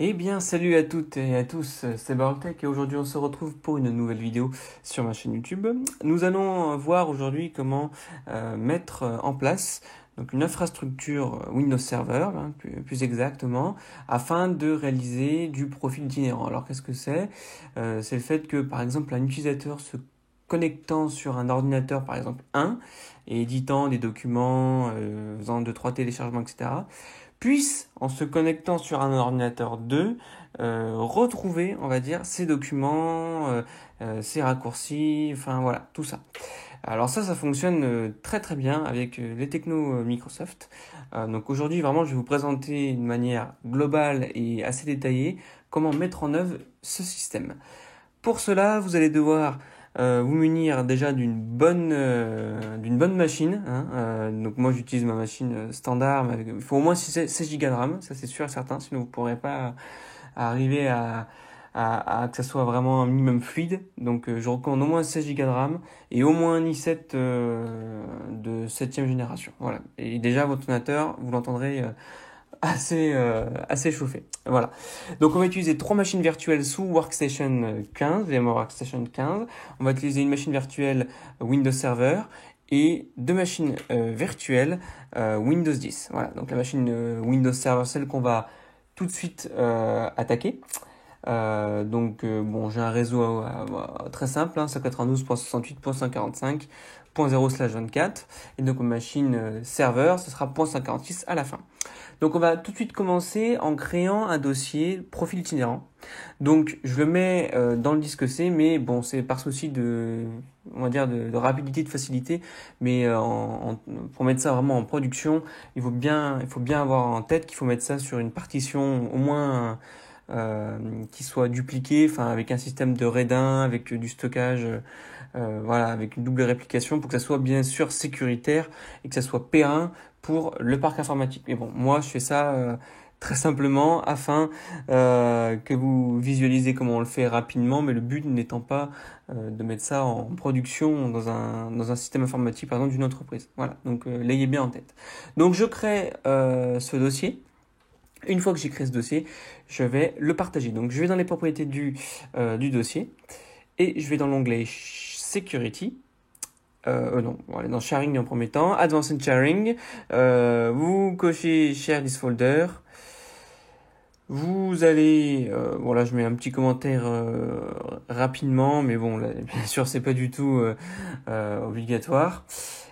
Eh bien, salut à toutes et à tous, c'est Baroltech et aujourd'hui on se retrouve pour une nouvelle vidéo sur ma chaîne YouTube. Nous allons voir aujourd'hui comment mettre en place donc une infrastructure Windows Server, hein, plus exactement, afin de réaliser du profil itinérant. Alors qu'est-ce que c'est? C'est le fait que par exemple un utilisateur se connectant sur un ordinateur, par exemple un, et éditant des documents, faisant 2-3 téléchargements, etc., puisse, en se connectant sur un ordinateur 2, retrouver, on va dire, ces documents, ces raccourcis, enfin voilà, tout ça. Alors ça fonctionne très très bien avec les technos Microsoft. Donc aujourd'hui, vraiment, je vais vous présenter de manière globale et assez détaillée comment mettre en œuvre ce système. Pour cela, vous allez devoir vous munir déjà d'une bonne machine, hein. Donc moi j'utilise ma machine standard, mais il faut au moins 16 Go de RAM, ça c'est sûr et certain, sinon vous ne pourrez pas arriver à que ça soit vraiment un minimum fluide. Donc je recommande au moins 16 Go de RAM et au moins un i7 de 7e génération. Voilà. Et déjà votre ordinateur, vous l'entendrez assez chauffé. Voilà. Donc on va utiliser trois machines virtuelles sous Workstation 15, VMware Workstation 15. On va utiliser une machine virtuelle Windows Server et deux machines virtuelles Windows 10. Voilà. Donc la machine Windows Server, celle qu'on va tout de suite attaquer. Bon, j'ai un réseau très simple, hein, 192.68.145.0/24, et donc ma machine serveur, ce sera .146 à la fin. Donc on va tout de suite commencer en créant un dossier profil itinérant. Donc je le mets dans le disque C, mais bon, c'est par souci on va dire de rapidité, de facilité, mais pour mettre ça vraiment en production, il faut bien avoir en tête qu'il faut mettre ça sur une partition au moins qui soit dupliqué, enfin avec un système de RAID 1, avec du stockage, voilà, avec une double réplication pour que ça soit bien sûr sécuritaire et que ça soit périn pour le parc informatique. Mais bon, moi je fais ça très simplement afin que vous visualisez comment on le fait rapidement, mais le but n'étant pas de mettre ça en production dans un système informatique, par exemple, d'une entreprise. Voilà, donc l'ayez bien en tête. Donc je crée ce dossier. Une fois que j'ai créé ce dossier, je vais le partager. Donc je vais dans les propriétés du dossier et je vais dans l'onglet Security. Non, on va aller dans Sharing en premier temps. Advanced Sharing. Vous cochez Share this folder. Vous allez, bon là je mets un petit commentaire rapidement, mais bon là, bien sûr c'est pas du tout obligatoire.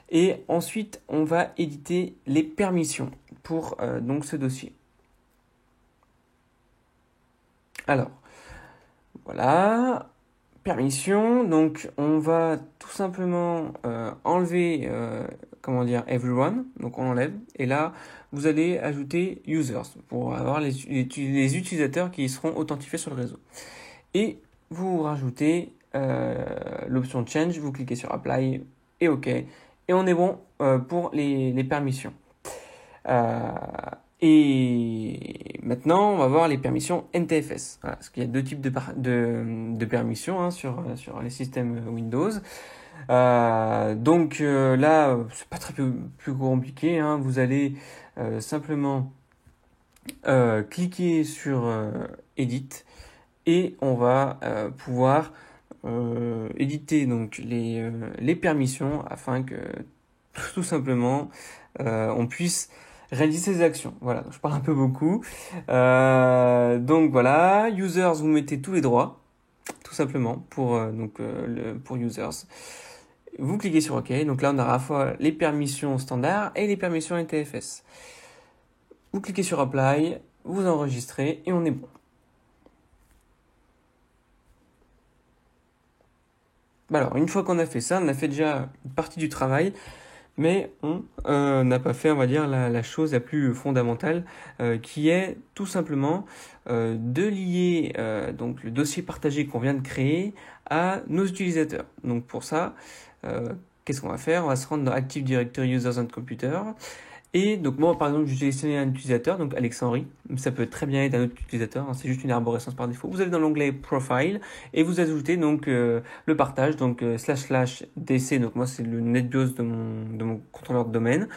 Et ensuite on va éditer les permissions pour donc ce dossier. Alors, voilà, permission. Donc, on va tout simplement enlever, comment dire, everyone. Donc, on enlève. Et là, vous allez ajouter users pour avoir les utilisateurs qui seront authentifiés sur le réseau. Et vous rajoutez l'option change. Vous cliquez sur apply et OK. Et on est bon pour les permissions. Et maintenant, on va voir les permissions NTFS. Voilà, parce qu'il y a deux types de permissions hein, sur les systèmes Windows. Là, c'est pas très plus compliqué. Hein. Vous allez simplement cliquer sur Edit et on va pouvoir éditer donc les permissions afin que tout simplement on puisse réaliser ces actions. Voilà, donc je parle un peu beaucoup. Donc voilà, users, vous mettez tous les droits, tout simplement, pour users. Vous cliquez sur OK. Donc là, on a à la fois les permissions standards et les permissions NTFS. Vous cliquez sur Apply, vous enregistrez et on est bon. Alors, une fois qu'on a fait ça, on a fait déjà une partie du travail. Mais on n'a pas fait, on va dire, la chose la plus fondamentale, qui est tout simplement de lier donc le dossier partagé qu'on vient de créer à nos utilisateurs. Donc pour ça, qu'est-ce qu'on va faire? On va se rendre dans Active Directory Users and Computer. Et donc moi par exemple j'ai sélectionné un utilisateur, donc Alexandrie, ça peut très bien être un autre utilisateur, hein, c'est juste une arborescence par défaut. Vous allez dans l'onglet Profile et vous ajoutez donc le partage, donc //dc, donc moi c'est le NetBIOS de mon contrôleur de domaine,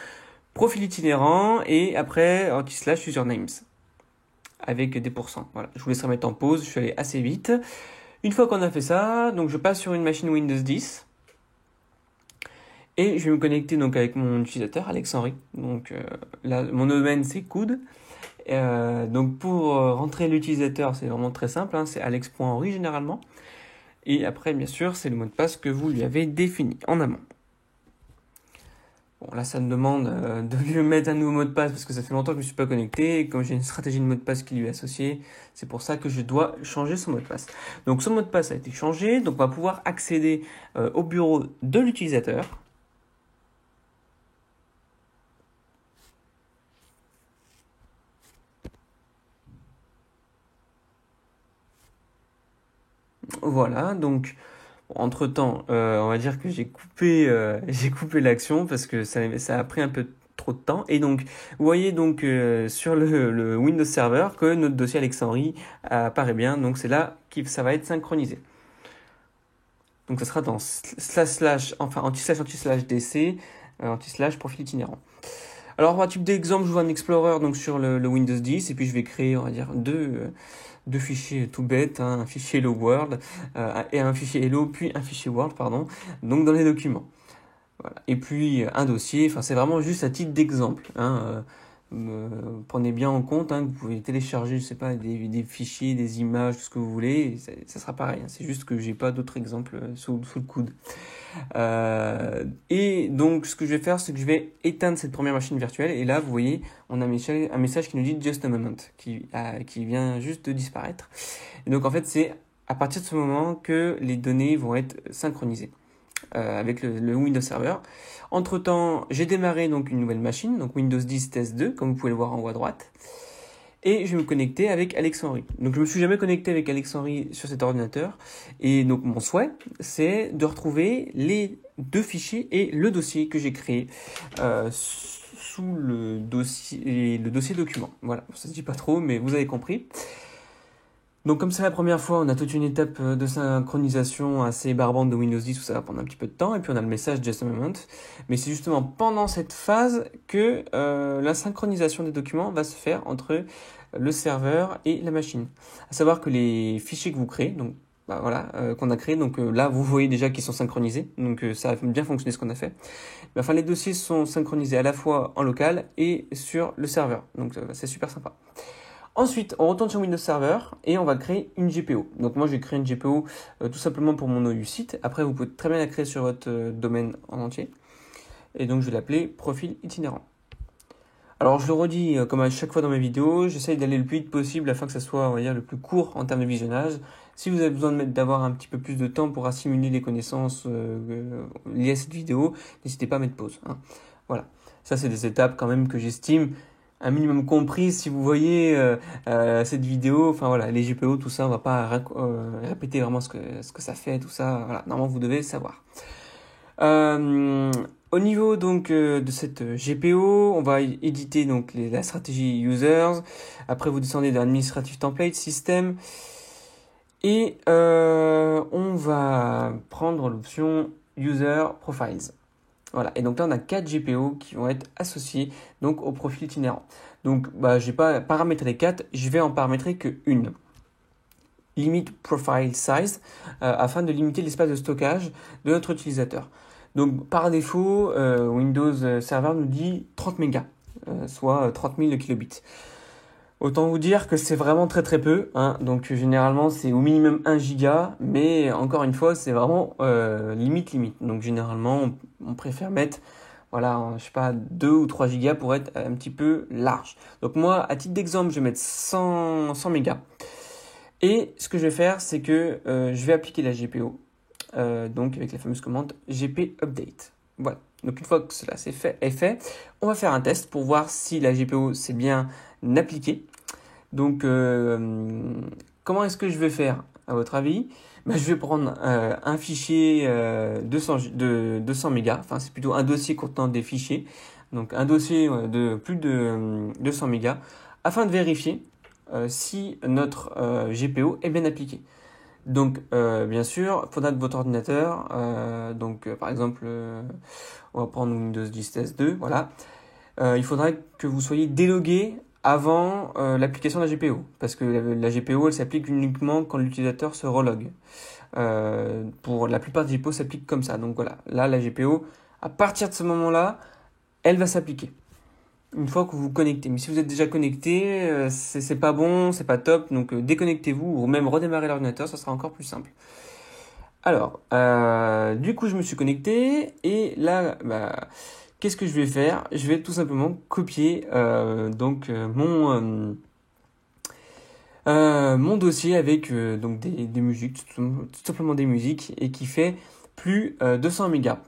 profil itinérant et après anti/usernames. avec des pourcents. Voilà, je vous laisserai mettre en pause, je suis allé assez vite. Une fois qu'on a fait ça, donc je passe sur une machine Windows 10 et je vais me connecter donc avec mon utilisateur Alex Henry. Donc là, mon domaine c'est coude. Donc pour rentrer l'utilisateur, c'est vraiment très simple, hein, c'est alex.henry généralement. Et après, bien sûr, c'est le mot de passe que vous lui avez défini en amont. Bon, là, ça me demande de lui mettre un nouveau mot de passe parce que ça fait longtemps que je ne suis pas connecté. Et comme j'ai une stratégie de mot de passe qui lui est associée, c'est pour ça que je dois changer son mot de passe. Donc, son mot de passe a été changé. Donc, on va pouvoir accéder au bureau de l'utilisateur. Voilà, donc entre-temps, on va dire que j'ai coupé l'action parce que ça a pris un peu trop de temps. Et donc, vous voyez donc sur le Windows Server que notre dossier Alex Henry apparaît bien. Donc, c'est là que ça va être synchronisé. Donc, ça sera dans anti/dc, anti/profil itinérant. Alors, à type d'exemple, je vois un Explorer donc sur le Windows 10 et puis je vais créer, on va dire, deux fichiers tout bêtes, hein, un fichier Hello World et un fichier Hello, puis un fichier World, pardon, donc dans les documents. Voilà. Et puis un dossier, enfin c'est vraiment juste à titre d'exemple. Hein, prenez bien en compte que vous pouvez télécharger, je sais pas, des fichiers, des images, tout ce que vous voulez, ça sera pareil. Hein, c'est juste que j'ai pas d'autres exemples sous le coude. Et donc ce que je vais faire, c'est que je vais éteindre cette première machine virtuelle. Et là, vous voyez, on a un message qui nous dit Just a moment, qui vient juste de disparaître. Et donc en fait, c'est à partir de ce moment que les données vont être synchronisées avec le Windows Server. Entre temps, j'ai démarré donc une nouvelle machine, donc Windows 10 Test 2, comme vous pouvez le voir en haut à droite. Et je vais me connecter avec Alex Henry. Donc je me suis jamais connecté avec Alex Henry sur cet ordinateur. Et donc mon souhait, c'est de retrouver les deux fichiers et le dossier que j'ai créé sous le dossier document. Voilà, ça se dit pas trop, mais vous avez compris. Donc comme c'est la première fois, on a toute une étape de synchronisation assez barbante de Windows 10 où ça va prendre un petit peu de temps. Et puis on a le message Just a moment. Mais c'est justement pendant cette phase que la synchronisation des documents va se faire entre le serveur et la machine. À savoir que les fichiers que vous créez, donc qu'on a créé, donc là vous voyez déjà qu'ils sont synchronisés. Donc ça a bien fonctionné ce qu'on a fait. Mais enfin les dossiers sont synchronisés à la fois en local et sur le serveur. Donc c'est super sympa. Ensuite, on retourne sur Windows Server et on va créer une GPO. Donc moi, je vais créer une GPO tout simplement pour mon OU site. Après, vous pouvez très bien la créer sur votre domaine en entier. Et donc, je vais l'appeler profil itinérant. Alors, je le redis comme à chaque fois dans mes vidéos, j'essaye d'aller le plus vite possible afin que ça soit, on va dire, le plus court en termes de visionnage. Si vous avez besoin d'avoir un petit peu plus de temps pour assimiler les connaissances liées à cette vidéo, n'hésitez pas à mettre pause. Hein. Voilà. Ça, c'est des étapes quand même que j'estime un minimum compris. Si vous voyez cette vidéo, enfin voilà, les GPO, tout ça, on va pas répéter vraiment ce que ça fait, tout ça. Voilà, normalement vous devez savoir. Au niveau donc de cette GPO, on va éditer donc la stratégie users. Après vous descendez dans administrative template, système, et on va prendre l'option user profiles. Voilà, et donc là on a 4 GPO qui vont être associés donc au profil itinérant. Donc je vais pas paramétrer les 4, je vais en paramétrer que une. Limit profile size afin de limiter l'espace de stockage de notre utilisateur. Donc par défaut, Windows Server nous dit 30 mégas, soit 30 000 kilobits. Autant vous dire que c'est vraiment très très peu, hein. Donc généralement c'est au minimum 1 giga, mais encore une fois c'est vraiment limite. Donc généralement on préfère mettre, voilà, je sais pas, 2 ou 3 gigas pour être un petit peu large. Donc moi, à titre d'exemple, je vais mettre 100 mégas. Et ce que je vais faire, c'est que je vais appliquer la GPO, donc avec la fameuse commande gp update. Voilà. Donc une fois que cela est fait, on va faire un test pour voir si la GPO s'est bien appliquée. Donc comment est-ce que je vais faire à votre avis? Je vais prendre un fichier 200 mégas, enfin c'est plutôt un dossier contenant des fichiers, donc un dossier de plus de 200 mégas, afin de vérifier si notre GPO est bien appliquée. Donc bien sûr, il faudra que votre ordinateur, par exemple, on va prendre Windows 10 Test 2, voilà. Il faudra que vous soyez délogué avant l'application de la GPO, parce que la GPO, elle s'applique uniquement quand l'utilisateur se relogue. Pour la plupart des GPO s'appliquent comme ça. Donc voilà, là, la GPO, à partir de ce moment-là, elle va s'appliquer. Une fois que vous vous connectez. Mais si vous êtes déjà connecté, c'est pas bon, c'est pas top, donc déconnectez-vous ou même redémarrez l'ordinateur, ça sera encore plus simple. Alors, du coup, je me suis connecté et là, qu'est-ce que je vais faire? Je vais tout simplement copier mon dossier avec donc des musiques, tout simplement des musiques, et qui fait plus 200 mégas.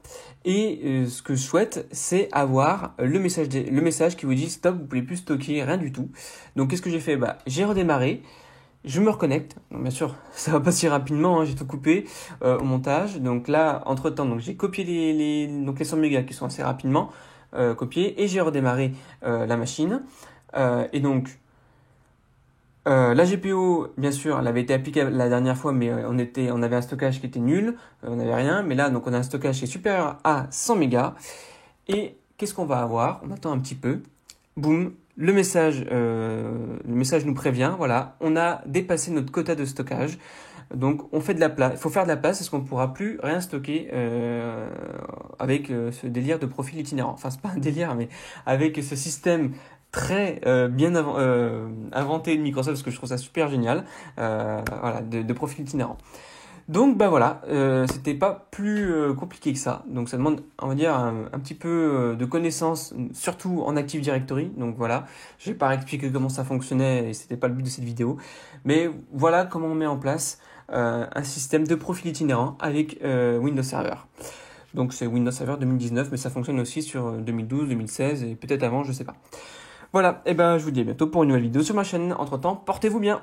Et ce que je souhaite, c'est avoir le message qui vous dit stop, vous pouvez plus stocker rien du tout. Donc qu'est-ce que j'ai fait? J'ai redémarré, je me reconnecte. Donc, bien sûr, ça va pas si rapidement, hein, j'ai tout coupé au montage. Donc là, entre-temps, donc j'ai copié les 100 mégas qui sont assez rapidement copiés, et j'ai redémarré la machine. Et donc la GPO, bien sûr, elle avait été appliquée la dernière fois, mais on avait un stockage qui était nul, on n'avait rien. Mais là, donc on a un stockage qui est supérieur à 100 mégas. Et qu'est-ce qu'on va avoir? On attend un petit peu. Boum, le message nous prévient. Voilà, on a dépassé notre quota de stockage. Donc on fait de la place. Il faut faire de la place parce qu'on ne pourra plus rien stocker avec ce délire de profil itinérant. Enfin, c'est pas un délire, mais avec ce système très bien inventé de Microsoft, parce que je trouve ça super génial, voilà, de profil itinérant. Donc voilà, c'était pas plus compliqué que ça. Donc ça demande, on va dire, un petit peu de connaissances, surtout en Active Directory. Donc voilà, je vais pas expliquer comment ça fonctionnait et c'était pas le but de cette vidéo. Mais voilà comment on met en place un système de profil itinérant avec Windows Server. Donc c'est Windows Server 2019, mais ça fonctionne aussi sur 2012, 2016 et peut-être avant, je sais pas. Voilà, et je vous dis à bientôt pour une nouvelle vidéo sur ma chaîne. Entre temps, portez-vous bien.